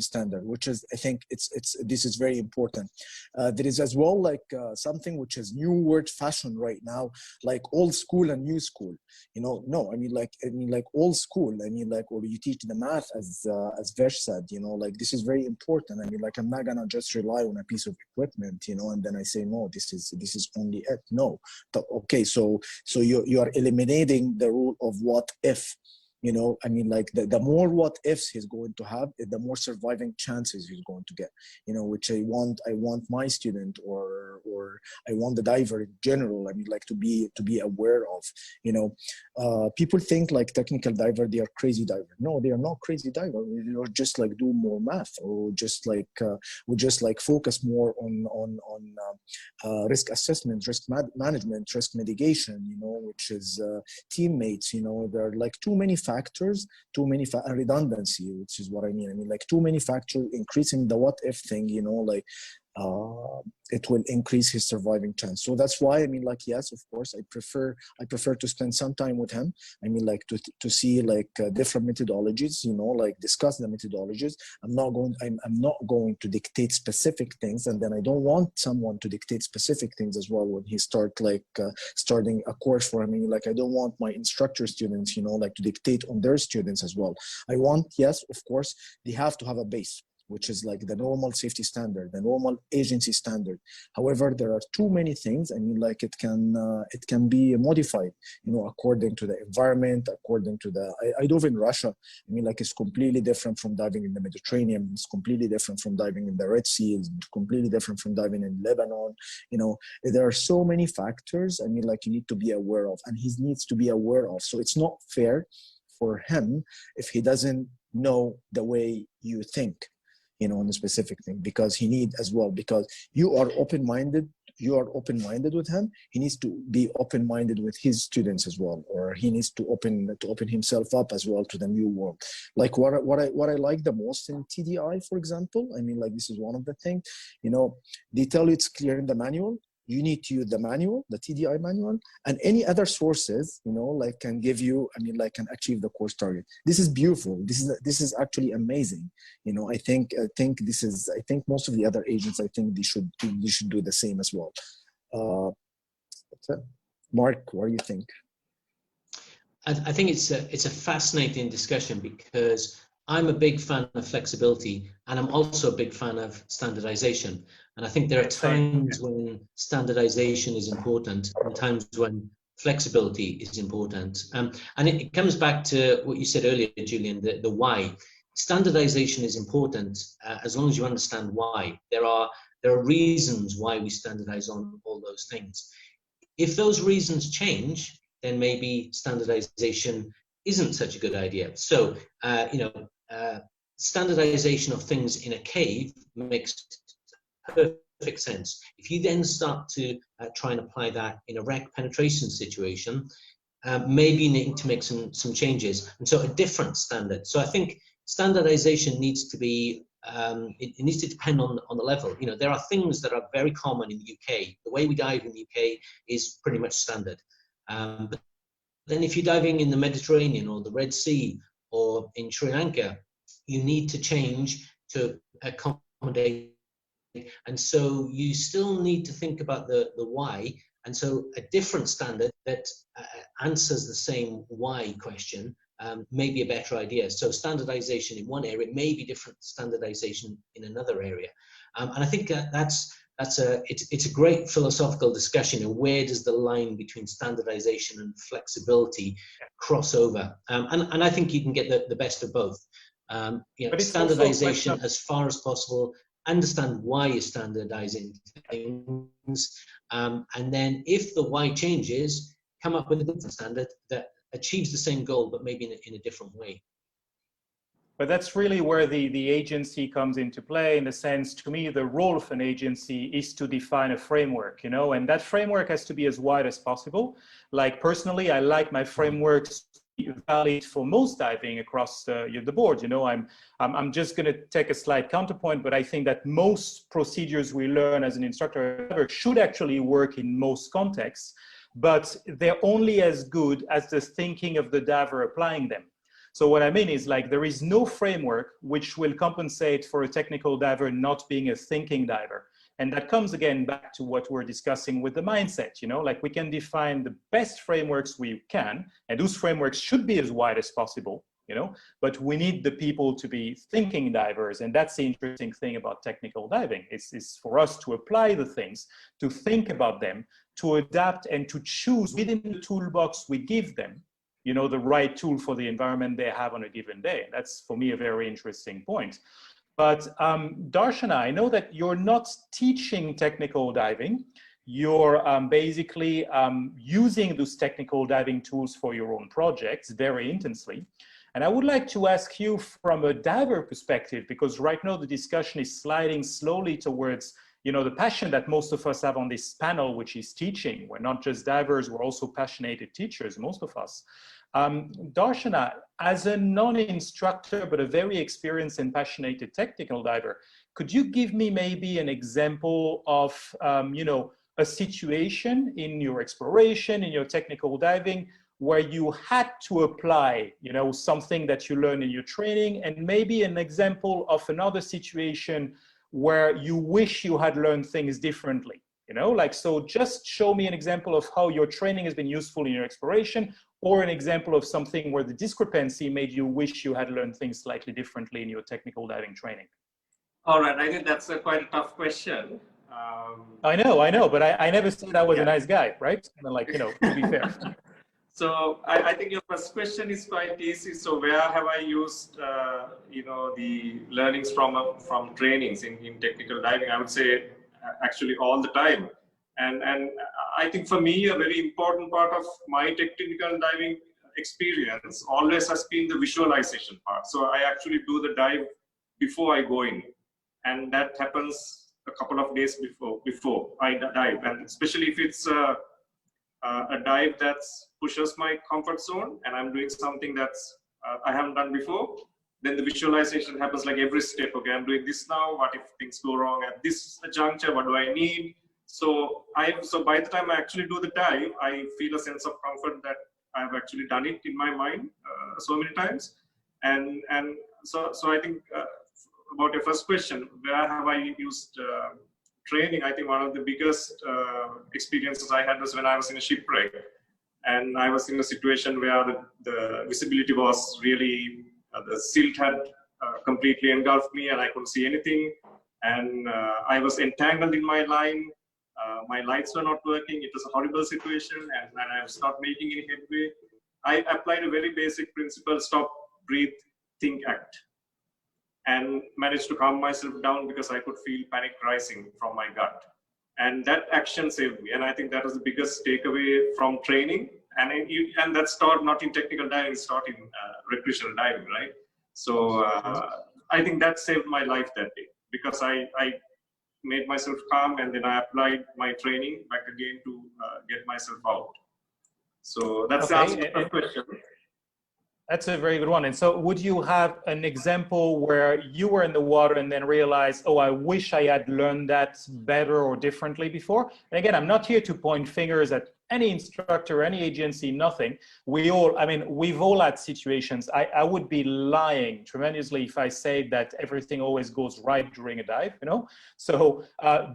standard, which is, I think this is very important. There is as well like something which is new word fashion right now, like old school and new school. You know, no, I mean like old school. I mean like, or you teach the math as Vesh said. You know, like this is very important. I mean, like I'm not gonna just rely on a piece of equipment, you know, and then I say no, this is only it. No, but okay, so you are eliminating the rule of what if. You know, I mean, like the more what ifs he's going to have, the more surviving chances he's going to get. You know, which I want my student or I want the diver in general. I mean, like to be aware of. You know, people think like technical diver, they are crazy diver. No, they are not crazy diver. Or just like do more math, or just like we just like focus more on risk assessment, risk management, risk mitigation. You know, which is teammates. You know, there are like too many factors, and redundancy, which is what I mean. I mean, like too many factors, increasing the what if thing, you know, like it will increase his surviving chance. So that's why, I mean, like, yes, of course, I prefer to spend some time with him. I mean, like to see like different methodologies, you know, like discuss the methodologies. I'm not going to dictate specific things, and then I don't want someone to dictate specific things as well when he starting a course for him. I mean, like I don't want my instructor students, you know, like to dictate on their students as well. I want, yes, of course, they have to have a base, which is like the normal safety standard, the normal agency standard. However, there are too many things. I mean, like it can be modified, you know, according to the environment, according to I dove in Russia. I mean, like it's completely different from diving in the Mediterranean. It's completely different from diving in the Red Sea. It's completely different from diving in Lebanon. You know, there are so many factors. I mean, like you need to be aware of, and he needs to be aware of. So it's not fair for him if he doesn't know the way you think, you know, on a specific thing, because he needs as well, because you are open-minded with him. He needs to be open-minded with his students as well, or he needs to open himself up as well to the new world. Like what I like the most in TDI, for example, I mean, like this is one of the things, you know, they tell you it's clear in the manual. You need to use the manual, the TDI manual, and any other sources, you know, like can give you, I mean, like can achieve the course target. This is beautiful. This is actually amazing. You know, I think most of the other agents, I think they should do the same as well. Mark, what do you think? I think it's a fascinating discussion, because I'm a big fan of flexibility, and I'm also a big fan of standardization. And I think there are times when standardization is important and times when flexibility is important. And it comes back to what you said earlier, Julian, the why. Standardization is important as long as you understand why. There are reasons why we standardize on all those things. If those reasons change, then maybe standardization isn't such a good idea. So, standardization of things in a cave makes perfect sense. If you then start to try and apply that in a wreck penetration situation, maybe you need to make some changes, and so a different standard. So I think standardization needs to be, it needs to depend on the level. You know, there are things that are very common in the UK. The way we dive in the UK is pretty much standard. But then if you're diving in the Mediterranean or the Red Sea or in Sri Lanka, you need to change to accommodate. And so you still need to think about the why. And so a different standard that answers the same why question may be a better idea. So standardization in one area may be different standardization in another area. And I think it's a great philosophical discussion. And where does the line between standardization and flexibility cross over? And I think you can get the best of both. Standardization as far as possible. Understand why you're standardizing things, and then if the why changes, come up with a different standard that achieves the same goal, but maybe in a different way. But that's really where the agency comes into play. In a sense, to me, the role of an agency is to define a framework, you know, and that framework has to be as wide as possible. Like personally, I like my frameworks to be valid for most diving across the board. You know, I'm just going to take a slight counterpoint, but I think that most procedures we learn as an instructor should actually work in most contexts, but they're only as good as the thinking of the diver applying them. So what I mean is, like, there is no framework which will compensate for a technical diver not being a thinking diver. And that comes again back to what we're discussing with the mindset, you know, like we can define the best frameworks we can, and those frameworks should be as wide as possible, you know, but we need the people to be thinking divers. And that's the interesting thing about technical diving. It's for us to apply the things, to think about them, to adapt and to choose within the toolbox we give them, you know, the right tool for the environment they have on a given day. That's, for me, a very interesting point. But Darshana, I know that you're not teaching technical diving. You're basically using those technical diving tools for your own projects very intensely. And I would like to ask you from a diver perspective, because right now the discussion is sliding slowly towards, you know, the passion that most of us have on this panel, which is teaching. We're not just divers, we're also passionate teachers, most of us. Darshana, as a non-instructor, but a very experienced and passionate technical diver, could you give me maybe an example of, you know, a situation in your exploration, in your technical diving, where you had to apply, you know, something that you learned in your training, and maybe an example of another situation where you wish you had learned things differently, you know, like, so just show me an example of how your training has been useful in your exploration, or an example of something where the discrepancy made you wish you had learned things slightly differently in your technical diving training. All right, I think that's quite a tough question. I know, but I never said I was a nice guy, right? And like, you know, to be fair. So I think your first question is quite easy. So where have I used, you know, the learnings from trainings in technical diving? I would say actually all the time. And I think for me, a very important part of my technical diving experience always has been the visualization part. So I actually do the dive before I go in. And that happens a couple of days before I dive. And especially if it's a dive that pushes my comfort zone and I'm doing something that's I haven't done before, then the visualization happens like every step. Okay, I'm doing this now. What if things go wrong at this juncture? What do I need? So by the time I actually do the dive, I feel a sense of comfort that I've actually done it in my mind so many times. And so I think about your first question, where have I used training? I think one of the biggest experiences I had was when I was in a shipwreck, and I was in a situation where the visibility was really, the silt had completely engulfed me and I couldn't see anything, and I was entangled in my line. My lights were not working. It was a horrible situation, and I was not making any headway. I applied a very basic principle: stop, breathe, think, act, and managed to calm myself down because I could feel panic rising from my gut. And that action saved me. And I think that was the biggest takeaway from training. And that's taught not in technical diving, it's taught in recreational diving, right? So I think that saved my life that day, because I made myself calm, and then I applied my training back again to get myself out. So that's the answer to the question. That's a very good one. And so would you have an example where you were in the water and then realized, oh, I wish I had learned that better or differently before? And again, I'm not here to point fingers at any instructor, any agency, nothing. We've all had situations. I would be lying tremendously if I say that everything always goes right during a dive, you know? So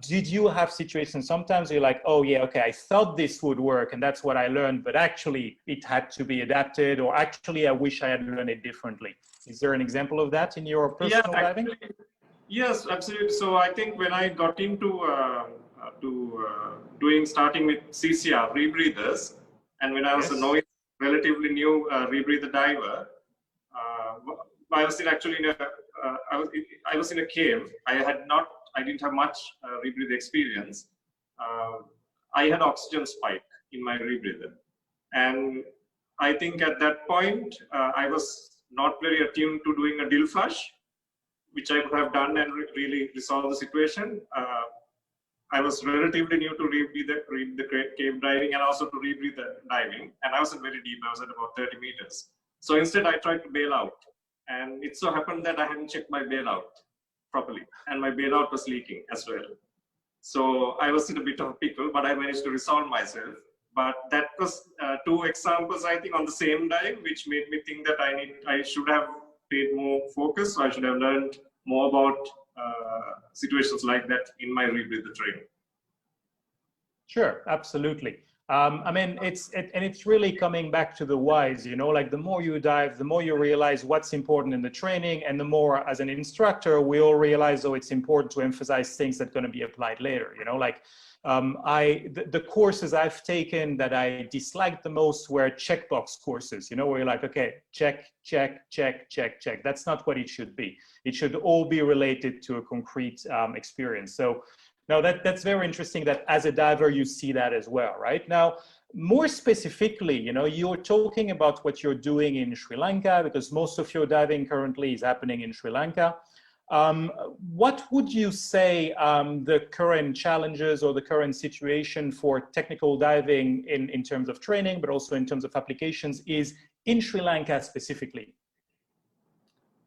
did you have situations sometimes you're like, oh yeah, okay, I thought this would work and that's what I learned, but actually it had to be adapted, or actually I wish I had learned it differently? Is there an example of that in your personal diving? Yes, absolutely. So I think when I got into starting with CCR rebreathers, and when I was a novice, relatively new rebreather diver, I was I was in a cave. I didn't have much rebreather experience. I had oxygen spike in my rebreather, and I think at that point I was not very attuned to doing a dill flush, which I could have done and really resolve the situation. I was relatively new to read the cave diving and also to rebreathe the diving. And I wasn't very deep. I was at about 30 meters. So instead, I tried to bail out. And it so happened that I hadn't checked my bailout properly. And my bailout was leaking as well. So I was in a bit of a pickle, but I managed to resolve myself. But that was two examples, I think, on the same dive, which made me think that I should have paid more focus. I should have learned more about situations like that in my rebreathe the training. Sure, absolutely. I mean, it's really coming back to the whys, you know, like the more you dive, the more you realize what's important in the training, and the more as an instructor, we all realize, oh, it's important to emphasize things that are going to be applied later, you know, like the courses I've taken that I disliked the most were checkbox courses, you know, where you're like, okay, check, check, check, check, check. That's not what it should be. It should all be related to a concrete experience. So now that's very interesting that as a diver, you see that as well, right? Now, more specifically, you know, you're talking about what you're doing in Sri Lanka, because most of your diving currently is happening in Sri Lanka. What would you say the current challenges or the current situation for technical diving in terms of training, but also in terms of applications is in Sri Lanka specifically?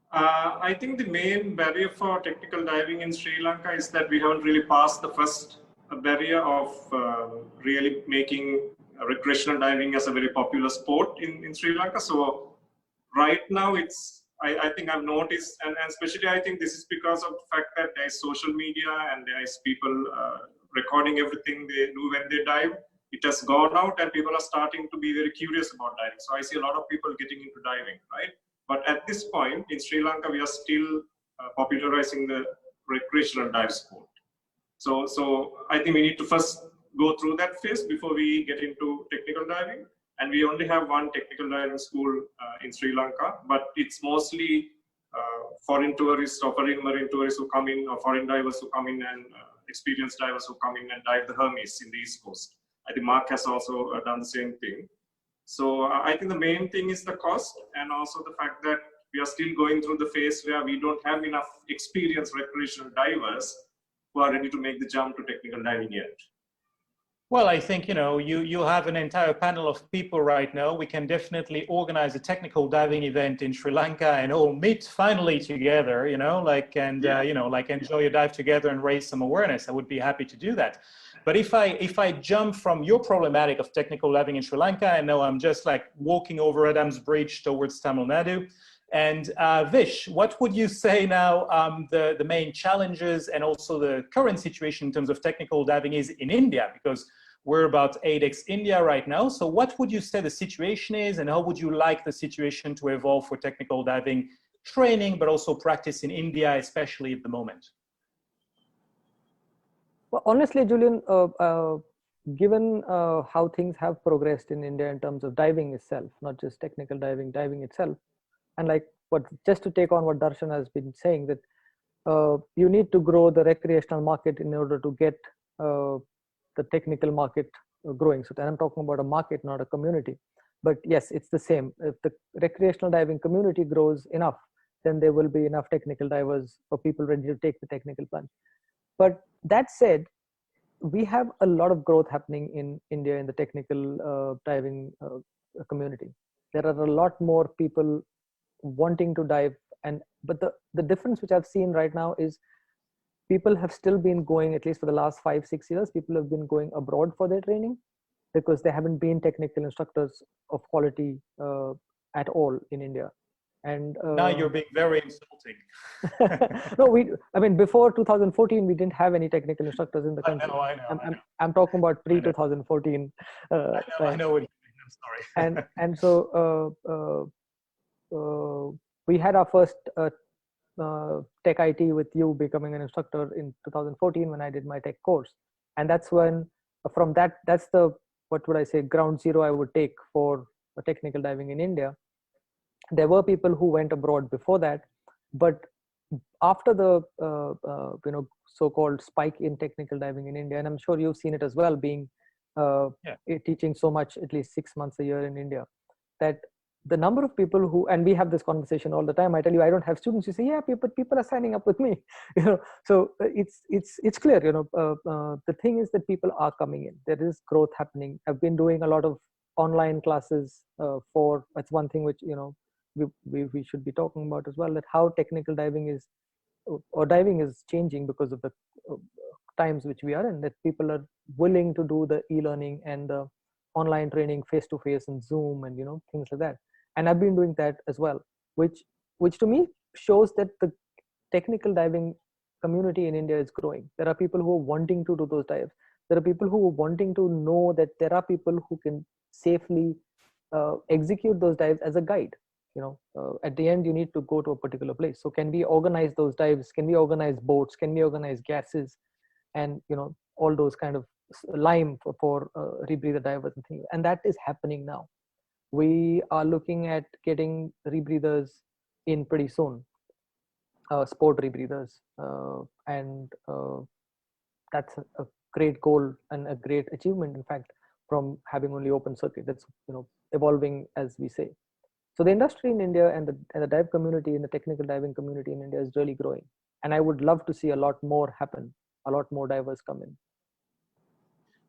I think the main barrier for technical diving in Sri Lanka is that we haven't really passed the first barrier of really making recreational diving as a very popular sport in Sri Lanka. So right now I think I've noticed, and especially I think this is because of the fact that there's social media and there's people recording everything they do when they dive. It has gone out and people are starting to be very curious about diving. So I see a lot of people getting into diving, right? But at this point in Sri Lanka, we are still popularizing the recreational dive sport. So I think we need to first go through that phase before we get into technical diving. And we only have one technical diving school in Sri Lanka, but it's mostly foreign tourists or foreign marine tourists who come in, or foreign divers who come in, and experienced divers who come in and dive the Hermes in the East Coast. I think Mark has also done the same thing. So I think the main thing is the cost, and also the fact that we are still going through the phase where we don't have enough experienced recreational divers who are ready to make the jump to technical diving yet. Well, I think, you know, you have an entire panel of people right now. We can definitely organize a technical diving event in Sri Lanka and all meet finally together, you know, like, and, you know, like enjoy a dive together and raise some awareness. I would be happy to do that. But if I jump from your problematic of technical diving in Sri Lanka, I know I'm just like walking over Adams Bridge towards Tamil Nadu. And Vish, what would you say now the main challenges and also the current situation in terms of technical diving is in India? Because we're about 8x India right now. So what would you say the situation is, and how would you like the situation to evolve for technical diving training, but also practice in India, especially at the moment? Well, honestly, Julian, given how things have progressed in India in terms of diving itself, not just technical diving, diving itself, and like just to take on what Darshan has been saying, that you need to grow the recreational market in order to get the technical market growing. So then I'm talking about a market, not a community. But yes, it's the same. If the recreational diving community grows enough, then there will be enough technical divers for people ready to take the technical plunge. But that said, we have a lot of growth happening in India in the technical diving community. There are a lot more people wanting to dive, but the difference which I've seen right now is people have still been going, at least for the last 5-6 years, people have been going abroad for their training because there haven't been technical instructors of quality at all in India. And now you're being very insulting. No, I mean, before 2014, we didn't have any technical instructors in the country. I know. I'm talking about pre-2014. I know what you mean. I'm sorry. and so we had our first tech IT with you becoming an instructor in 2014 when I did my tech course. And that's when, from that, that's the, what would I say, ground zero I would take for technical diving in India. There were people who went abroad before that, but after the so-called spike in technical diving in India, and I'm sure you've seen it as well, being teaching so much, at least 6 months a year in India, that the number of people who, and we have this conversation all the time. I tell you, I don't have students. You say, yeah, people are signing up with me. So it's clear. The thing is that people are coming in. There is growth happening. I've been doing a lot of online classes that's one thing which we should be talking about as well. That how technical diving is changing because of the times which we are in. That people are willing to do the e-learning and the online training face to face and Zoom and things like that. And I've been doing that as well, which to me shows that the technical diving community in India is growing. There are people who are wanting to do those dives. There are people who are wanting to know that there are people who can safely execute those dives as a guide. At the end, you need to go to a particular place. So can we organize those dives? Can we organize boats? Can we organize gases? And all those kind of lime for rebreather divers and things. And that is happening now. We are looking at getting rebreathers in pretty soon, sport rebreathers, and that's a great goal and a great achievement, in fact, from having only open circuit. That's evolving as we say. So the industry in India and the dive community and the technical diving community in India is really growing, and I would love to see a lot more happen, a lot more divers come in.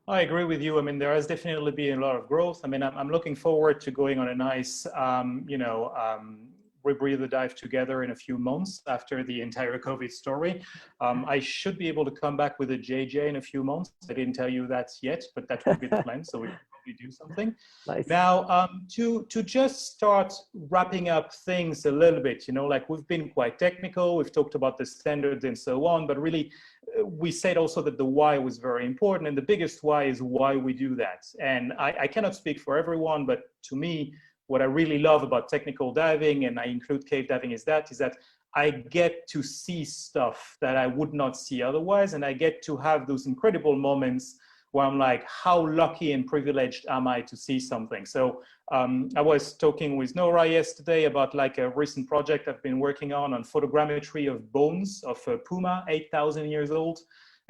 I agree with you. I mean, there has definitely been a lot of growth. I mean, I'm looking forward to going on a nice, rebreather dive together in a few months after the entire COVID story. I should be able to come back with a JJ in a few months. I didn't tell you that yet, but that would be the plan. So we can probably do something. Nice. Now, to just start wrapping up things a little bit, like we've been quite technical. We've talked about the standards and so on, but really, we said also that the why was very important, and the biggest why is why we do that. And I cannot speak for everyone, but to me, what I really love about technical diving, and I include cave diving, is that I get to see stuff that I would not see otherwise, and I get to have those incredible moments where I'm like, how lucky and privileged am I to see something? So I was talking with Nora yesterday about like a recent project I've been working on photogrammetry of bones of a puma, 8,000 years old.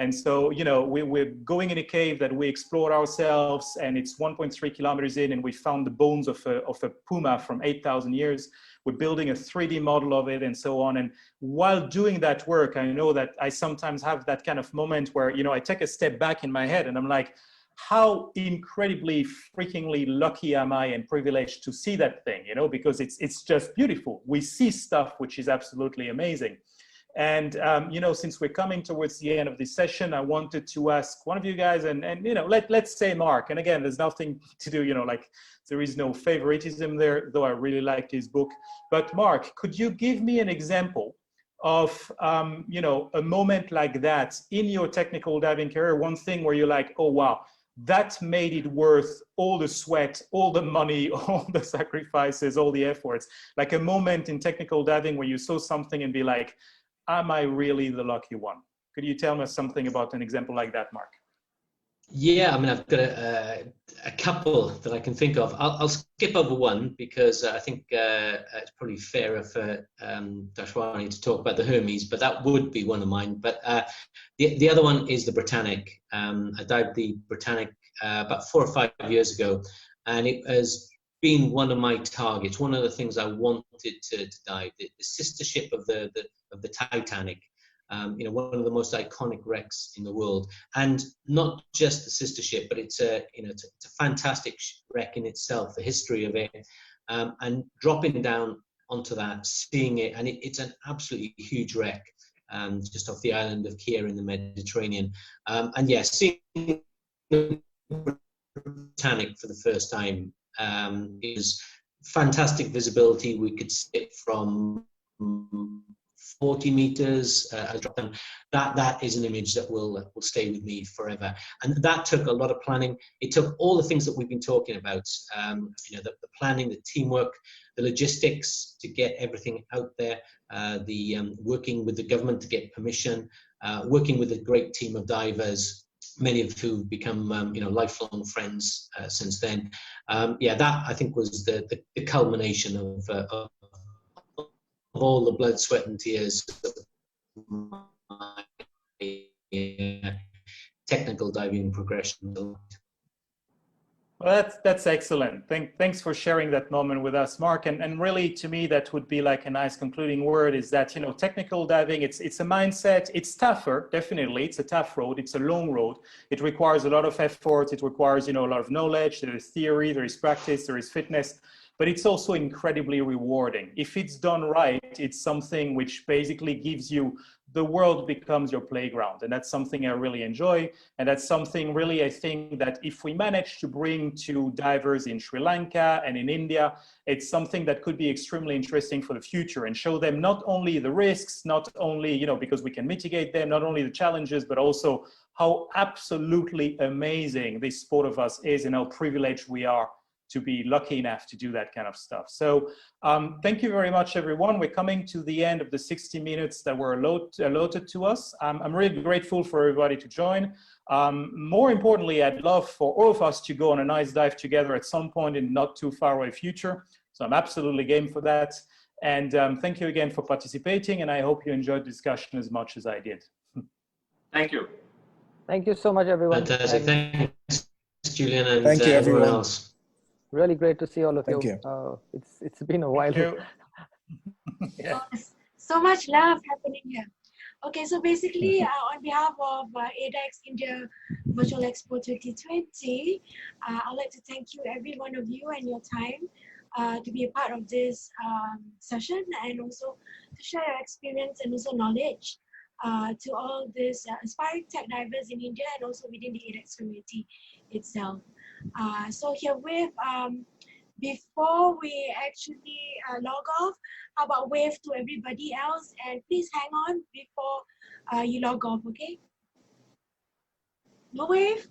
And so, we're going in a cave that we explored ourselves, and it's 1.3 kilometers in, and we found the bones of a puma from 8,000 years. We're building a 3D model of it and so on. And while doing that work, I know that I sometimes have that kind of moment where, I take a step back in my head and I'm like, how incredibly freakingly lucky am I and privileged to see that thing, because it's just beautiful. We see stuff which is absolutely amazing. And, since we're coming towards the end of this session, I wanted to ask one of you guys, and let's say Mark. And again, there's nothing to do, like there is no favoritism there, though I really liked his book. But Mark, could you give me an example of, a moment like that in your technical diving career? One thing where you're like, oh, wow, that made it worth all the sweat, all the money, all the sacrifices, all the efforts. Like a moment in technical diving where you saw something and be like, am I really the lucky one? Could you tell me something about an example like that, Mark? Yeah, I mean, I've got a couple that I can think of. I'll skip over one because I think it's probably fairer for Dashwani to talk about the Hermes, but that would be one of mine. But the other one is the Britannic. I dived the Britannic about 4 or 5 years ago, and it has been one of my targets. One of the things I wanted to dive, the sister ship of the Titanic. One of the most iconic wrecks in the world, and not just the sister ship, but it's a fantastic wreck in itself, the history of it, and dropping down onto that, seeing it, and it's an absolutely huge wreck, just off the island of Kea in the Mediterranean, and yeah, seeing the Titanic for the first time is fantastic visibility. We could see it from 40 meters. That is an image that will stay with me forever. And that took a lot of planning. It took all the things that we've been talking about, the planning, the teamwork, the logistics to get everything out there, the working with the government to get permission, working with a great team of divers, many of who have become lifelong friends since then. That I think was the culmination of all the blood, sweat, and tears of my technical diving progression. Well, that's excellent. Thanks for sharing that moment with us, Mark. And really, to me, that would be like a nice concluding word is that, you know, technical diving, it's a mindset. It's tougher, definitely. It's a tough road. It's a long road. It requires a lot of effort. It requires, you know, a lot of knowledge. There is theory, there is practice, there is fitness, but it's also incredibly rewarding. If it's done right, it's something which basically gives you, the world becomes your playground. And that's something I really enjoy. And that's something really, I think that if we manage to bring to divers in Sri Lanka and in India, it's something that could be extremely interesting for the future and show them not only the risks, not only, you know, because we can mitigate them, not only the challenges, but also how absolutely amazing this sport of us is and how privileged we are to be lucky enough to do that kind of stuff. So thank you very much, everyone. We're coming to the end of the 60 minutes that were allotted to us. I'm really grateful for everybody to join. More importantly, I'd love for all of us to go on a nice dive together at some point in not too far away future. So I'm absolutely game for that. And thank you again for participating. And I hope you enjoyed the discussion as much as I did. Thank you. Thank you so much, everyone. Fantastic. And thanks, Julian, and Thank you, everyone everyone. else. really great to see all of Thank you. It's been a while. Thank you. Yeah. So much love happening here. Okay, so basically, on behalf of ADEX India Virtual Expo 2020, I'd like to thank you, every one of you, and your time to be a part of this session, and also to share your experience and also knowledge to all these aspiring tech divers in India and also within the ADEX community itself. So herewith, before we actually log off, how about wave to everybody else, and please hang on before you log off, okay? No wave?